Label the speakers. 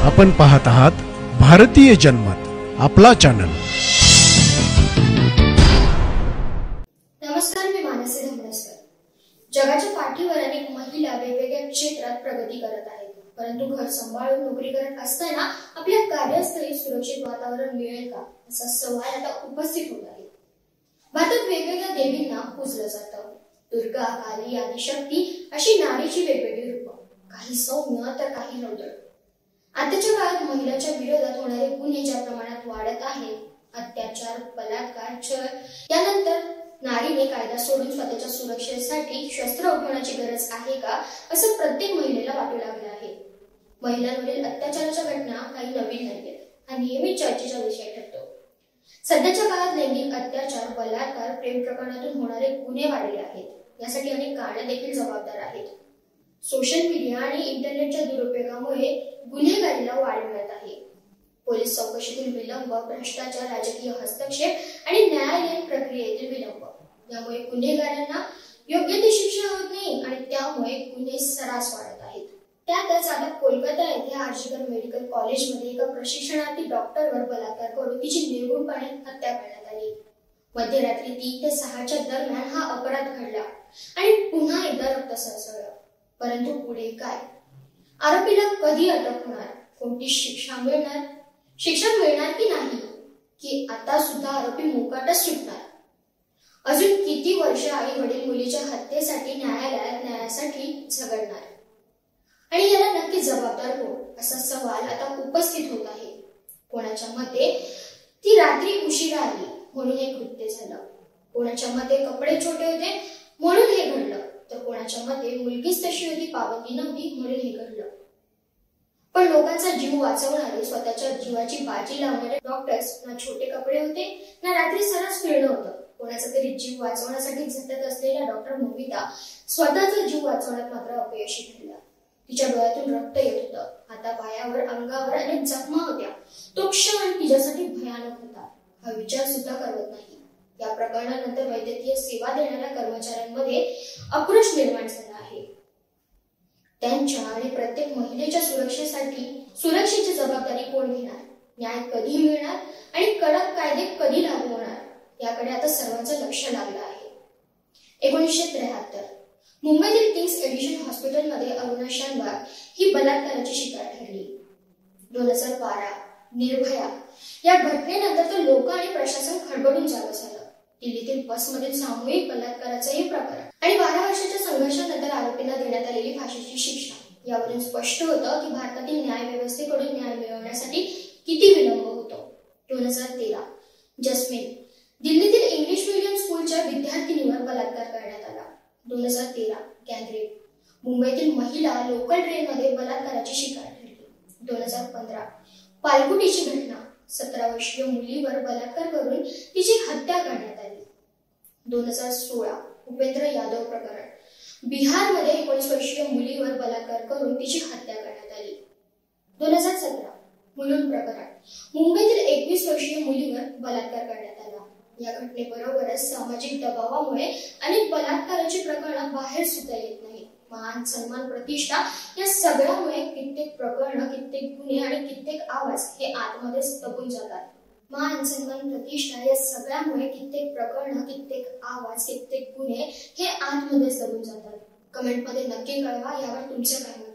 Speaker 1: आपण पाहत आहात भारतीय जनमत, आपला चॅनल।
Speaker 2: नमस्कार, मी मानसी धमणेकर। जगाच्या पाठीवर अनेक महिला वेगवेगळ्या क्षेत्रात प्रगती करत आहेत, परंतु घर सांभाळून नोकरी करत असताना आपल्या कार्यस्थळी सुरक्षित वातावरण मिळेल का, असा सवाल आता उपस्थित होत आहे। भारतात वेगवेगळ्या देवींना पूजलं जातं। दुर्गा, काली, आदिशक्ती अशी नारीची वेगवेगळी रूपं, काही सौम्य तर काही रौद्र। आताच्या काळात महिलांच्या विरोधात होणारे गुन्हे ज्या प्रमाणात वाढत आहेत, अत्याचार, बलात्कार, छळ, यानंतर नारीने कायदा सोडून स्वतःच्या सुरक्षेसाठी शस्त्र उठवण्याची गरज आहे का, असं प्रत्येक महिलेला वाटू लागलं आहे। महिलांवरील अत्याचाराच्या घटना काही नवीन नाहीयेत, हा नेहमी चर्चेचा विषय ठरतो। सध्याच्या काळात लैंगिक अत्याचार, बलात्कार, प्रेम प्रकरणातून होणारे गुन्हे वाढले आहेत। यासाठी अनेक कारणे देखील जबाबदार आहेत। सोशल मीडिया आणि इंटरनेटच्या दुरुपयोगामुळे गुन्हेगारीला वाढ मिळत आहे। पोलीस चौकशीतील विलंब, भ्रष्टाचार, राजकीय हस्तक्षेप आणि न्यायालयीन प्रक्रियेतील विलंब यामुळे गुन्हेगारांना योग्य ती शिक्षा होत नाही आणि त्यामुळे गुन्हे सर्रास वाढत आहेत। त्यातच आता कोलकाता येथे आर्जिकर मेडिकल कॉलेजमध्ये एका प्रशिक्षणार्थी डॉक्टरवर बलात्कार करून तिची निर्घृणपणे हत्या करण्यात आली। मध्यरात्री 3 ते 6च्या दरम्यान हा अपराध घडला आणि पुन्हा एकदा रक्त सळसळलं। परंतु पुढे काय? आरोपीला कधी अटक होणार? कोणती शिक्षा मिळणार? शिक्षा मिळणार की नाही? की आता सुद्धा आरोपी मोकाटच सुटणार? अजून किती वर्ष आई वडील मुलीच्या हत्येसाठी न्यायालयात न्यायासाठी झगडणार? आणि याला नक्की जबाबदार कोण, असा सवाल आता उपस्थित होत आहे। कोणाच्या मते ती रात्री उशिरा आली म्हणून हे कृत्य झालं, कोणाच्या मते कपडे छोटे होते म्हणून हे घडलं, तर कोणाच्या मते मुलगीच तशी होती, पाबंदी नव्हती म्हणून हे घडलं। पण लोकांचा जीव वाचवणारे, स्वतःच्या जीवाची बाजी लावणारे डॉक्टर्स ना छोटे कपडे होते ना रात्री सर्रास फिरणं होतं। कोणाचा तरी जीव वाचवण्यासाठी झटत असलेल्या डॉक्टर मोहिता स्वतःचा जीव वाचवण्यात मात्र अपयशी ठरल्या। तिच्या डोळ्यातून रक्त येत होतं, हातापायावर, अंगावर अनेक जखमा होत्या। तो क्षण तिच्यासाठी भयानक होता, हा विचार सुद्धा करत नाही। या प्रकरणानंतर वैद्यकीय सेवा देणाऱ्या कर्मचाऱ्यांमध्ये आक्रोश निर्माण झाला आहे। त्यांच्या आणि प्रत्येक महिलेच्या सुरक्षेची जबाबदारी कोण घेणार? न्याय कधी मिळणार आणि कडक कायदे कधी लागू होणार, याकडे आता सर्वांचं लक्ष लागलं आहे। 1973 मुंबईतील किंग्स एडिशन हॉस्पिटलमध्ये अरुणा शानबाग ही बलात्काराची शिकार ठरली। 2012 निर्भया या घटनेनंतर तर लोक आणि प्रशासन खडबडून जागं झालं। दिल्लीतील बसमधील सामूहिक बलात्काराचंही प्रकरण आणि 12 वर्षाच्या संघर्षानंतर आरोपींना देण्यात आलेली फाशीची शिक्षा, यावरून स्पष्ट होतं की भारतातील न्यायव्यवस्थेकडून न्याय मिळवण्यासाठी किती विलंब होतो। 2013 जस्मिन दिल्लीतील इंग्लिश मीडियम स्कूलच्या विद्यार्थिनीवर बलात्कार करण्यात आला। 2013 गँगरेप मुंबईतील महिला लोकल ट्रेनमध्ये बलात्काराची शिकार ठरली। 2015 पालघुटीची घटना, 17 वर्षीय मुलीवर बलात्कार करून तिची हत्या करण्यात आली। 2016 उपेंद्र यादव प्रकरण, बिहारमध्ये 19 वर्षीय मुलीवर बलात्कार करून तिची हत्या करण्यात आली। 2017 मुलुंड प्रकरण, मुंबईतील 21 वर्षीय मुलीवर बलात्कार करण्यात आला। या घटनेबरोबरच सामाजिक दबावामुळे अनेक बलात्काराची प्रकरणं बाहेर सुद्धा येत नाहीत। मान, सन्मान, प्रतिष्ठा या सगळ्यामुळे कित्येक प्रकरणं, कित्येक गुन्हे आणि कित्येक आवाज हे आतमध्येच दबून जातात। मान, सन्मान, प्रतिष्ठा या सगळ्यामुळे कित्येक प्रकरणं, कित्येक आवाज, कित्येक गुन्हे हे आतमध्येच दबून जातात। कमेंटमध्ये नक्की कळवा यावर तुमचं काय मत आहे।